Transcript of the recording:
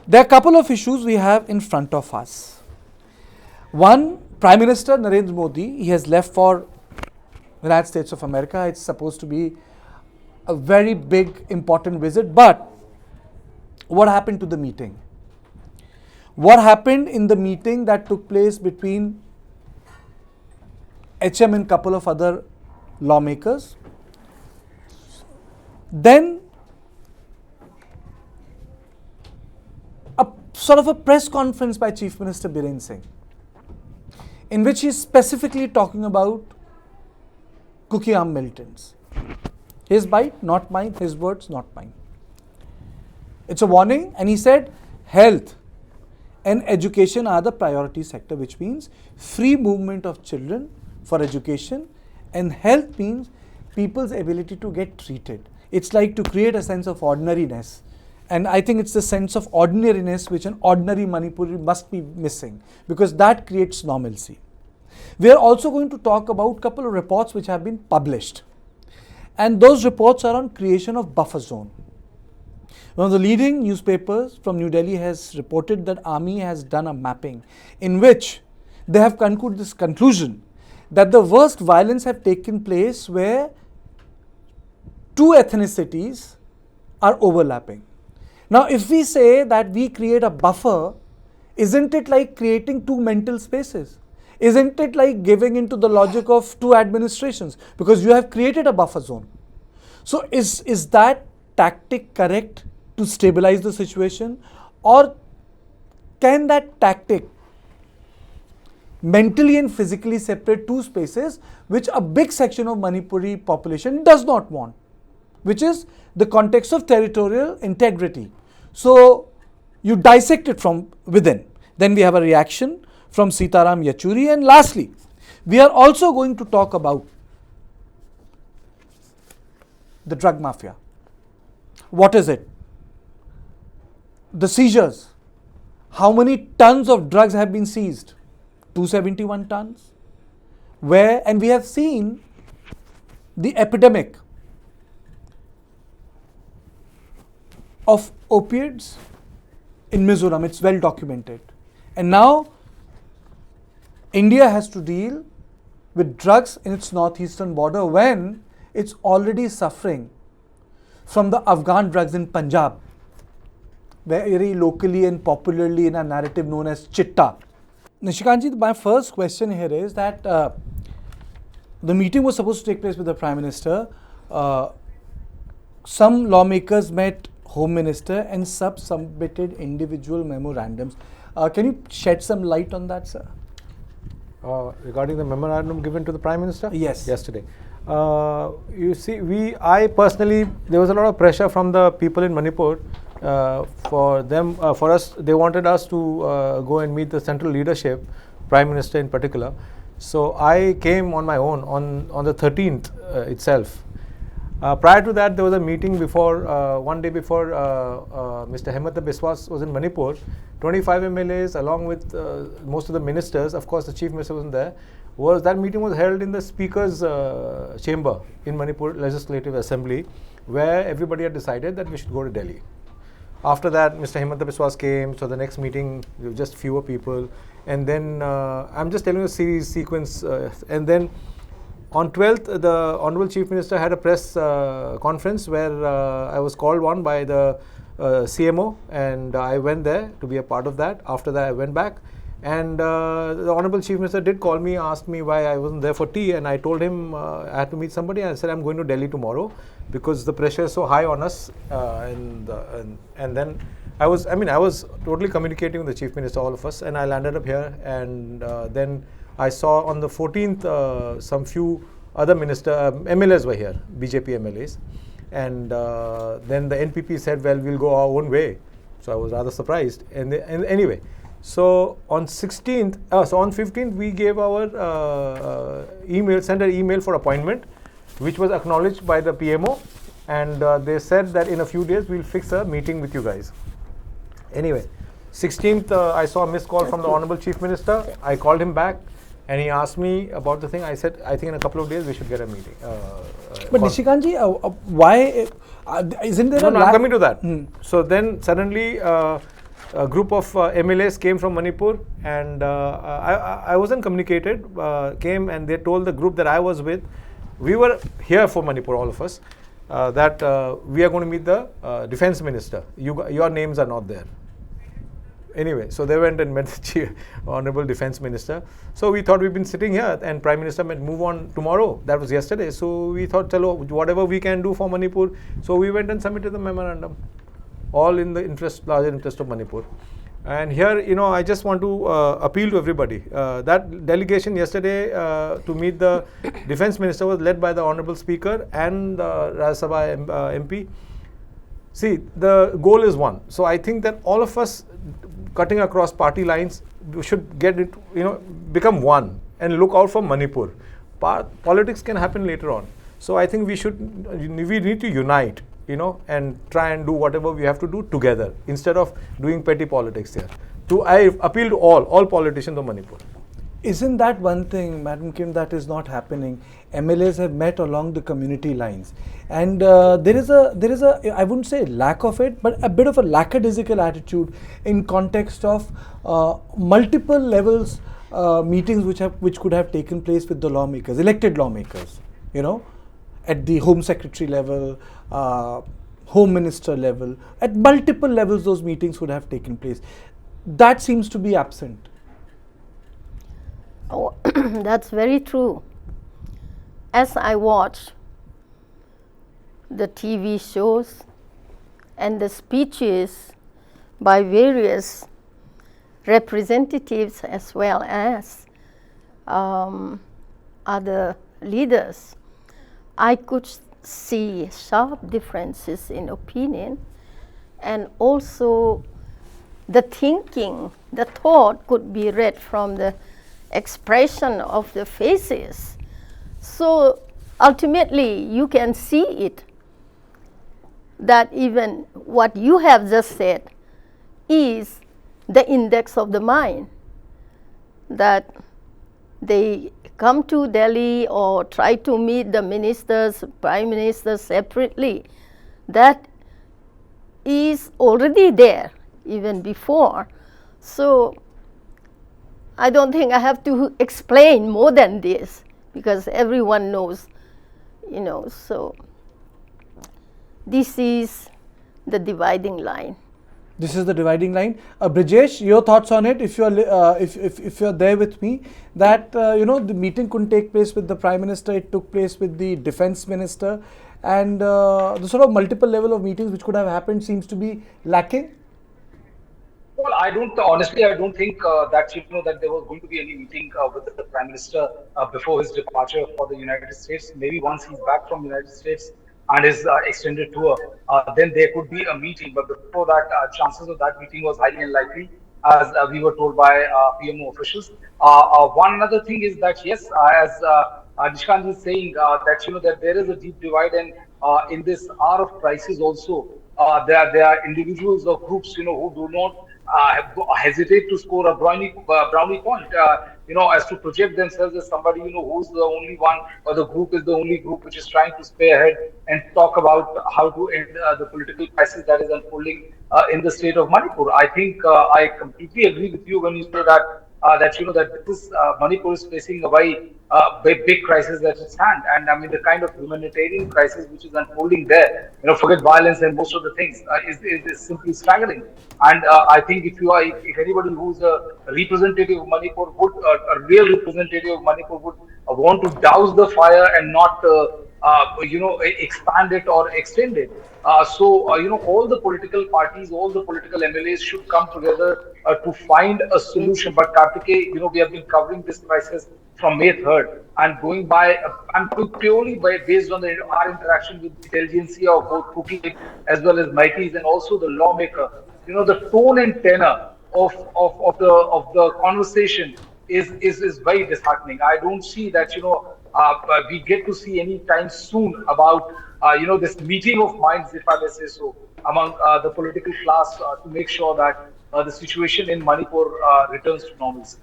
There are a couple of issues we have in front of us. One, Prime Minister Narendra Modi, he has left for the United States of America. It's supposed to be a very big, important visit. But what happened to the meeting? What happened in the meeting that took place between HM and a couple of other lawmakers? Then a sort of a press conference by Chief Minister Biren Singh, in which he is specifically talking about cookie arm militants. His bite, not mine. His words, not mine. It's a warning, and he said health and education are the priority sector, which means free movement of children for education, and health means people's ability to get treated. It's like to create a sense of ordinariness. And I think it's the sense of ordinariness which an ordinary Manipuri must be missing, because that creates normalcy. We are also going to talk about a couple of reports which have been published. And those reports are on creation of buffer zone. One of the leading newspapers from New Delhi has reported that Army has done a mapping in which they have concluded this conclusion that the worst violence have taken place where two ethnicities are overlapping. Now, if we say that we create a buffer, isn't it like creating two mental spaces? Isn't it like giving into the logic of two administrations? Because you have created a buffer zone. So is that tactic correct to stabilize the situation? Or can that tactic mentally and physically separate two spaces which a big section of Manipuri population does not want, which is the context of territorial integrity? So you dissect it from within. Then we have a reaction from Sitaram Yechuri. And lastly, we are also going to talk about the drug mafia. What is it? The seizures. How many tons of drugs have been seized? 271 tons. Where, and we have seen the epidemic of opiates in Mizoram. It's well documented. And now India has to deal with drugs in its northeastern border when it's already suffering from the Afghan drugs in Punjab, very locally and popularly in a narrative known as Chitta. Nishikant, my first question here is that the meeting was supposed to take place with the Prime Minister. Some lawmakers met Home Minister and submitted individual memorandums. Can you shed some light on that, sir? Regarding the memorandum given to the Prime Minister? Yes. Yesterday. You see, I personally, there was a lot of pressure from the people in Manipur for us. They wanted us to go and meet the central leadership, Prime Minister in particular. So I came on my own on the 13th itself. Prior to that, there was a meeting before, one day before Mr. Hemanta Biswas was in Manipur. 25 MLAs along with most of the ministers, of course the Chief Minister wasn't there, that meeting was held in the Speaker's chamber in Manipur Legislative Assembly, where everybody had decided that we should go to Delhi. After that, Mr. Hemanta Biswas came, so the next meeting, there were just fewer people. And then, I'm just telling you a sequence, and then on 12th, the Honorable Chief Minister had a press conference where I was called on by the CMO, and I went there to be a part of that. After that, I went back, and the Honorable Chief Minister did call me, asked me why I wasn't there for tea, and I told him I had to meet somebody. I said I'm going to Delhi tomorrow because the pressure is so high on us, and then I was totally communicating with the Chief Minister, all of us, and I landed up here, and then I saw on the 14th some few other MLAs were here, BJP MLAs. And then the NPP said, well, we'll go our own way. So I was rather surprised. And anyway, so on 16th, so on 15th, we gave our sent an email for appointment, which was acknowledged by the PMO. And they said that in a few days, we'll fix a meeting with you guys. Anyway, 16th, I saw a missed call from the Honorable Chief Minister. I called him back. And he asked me about the thing. I said, I think in a couple of days we should get a meeting. But Nishikantji, why isn't there No, I'm coming to that. So then suddenly a group of MLAs came from Manipur, and I wasn't communicated, came and they told the group that I was with, we were here for Manipur, all of us, that we are going to meet the Defence Minister. Your names are not there. Anyway, so they went and met the Honorable Defence Minister. So we thought we've been sitting here and Prime Minister might move on tomorrow. That was yesterday. So we thought, chalo, whatever we can do for Manipur. So we went and submitted the memorandum, all in the larger interest of Manipur. And here, I just want to appeal to everybody. That delegation yesterday to meet the Defence Minister was led by the Honorable Speaker and the Rajya Sabha MP. See, the goal is one. So I think that all of us, cutting across party lines, we should get it, become one and look out for Manipur. Politics can happen later on. So I think we need to unite, and try and do whatever we have to do together instead of doing petty politics here. I appeal to all politicians of Manipur. Isn't that one thing, Madam Kim, that is not happening? MLAs have met along the community lines, and there is a I wouldn't say lack of it, but a bit of a lackadaisical attitude in context of multiple levels meetings which could have taken place with the lawmakers, elected lawmakers, at the Home Secretary level, Home Minister level, at multiple levels those meetings would have taken place. That seems to be absent. Oh, that's very true. As I watch the TV shows and the speeches by various representatives as well as other leaders, I could see sharp differences in opinion, and also the thinking, the thought could be read from the expression of the faces. So ultimately you can see it, that even what you have just said is the index of the mind, that they come to Delhi or try to meet the ministers, prime ministers separately. That is already there even before. So I don't think I have to explain more than this, because everyone knows, so this is the dividing line. This is the dividing line. Brijesh, your thoughts on it, if you're there with me, that the meeting couldn't take place with the Prime Minister, it took place with the Defence Minister, and the sort of multiple level of meetings which could have happened seems to be lacking. Well, I don't think that there was going to be any meeting with the Prime Minister before his departure for the United States. Maybe once he's back from the United States and his extended tour, then there could be a meeting. But before that, chances of that meeting was highly unlikely, as we were told by PMO officials. One other thing is that yes, as Nishikant is saying, that there is a deep divide, and in this hour of crisis also, there are individuals or groups who do not hesitate to score a brownie point, as to project themselves as somebody who's the only one, or the group is the only group which is trying to spearhead and talk about how to end the political crisis that is unfolding in the state of Manipur. I think I completely agree with you when you say that that this Manipur is facing a very big crisis at its hand, and I mean the kind of humanitarian crisis which is unfolding there, forget violence and most of the things, is simply staggering. And I think if anybody who's a representative of Manipur a real representative of Manipur would want to douse the fire and not expand it or extend it. All the political parties, all the political MLAs should come together to find a solution. But Kartikeya, we have been covering this crisis from May 3rd, and going by, and purely based on our interaction with the intelligence of both Kuki as well as Maitis and also the lawmaker, the tone and tenor of the conversation is very disheartening. I don't see that we get to see any time soon about this meeting of minds, if I may say so, among the political class to make sure that the situation in Manipur returns to normalcy.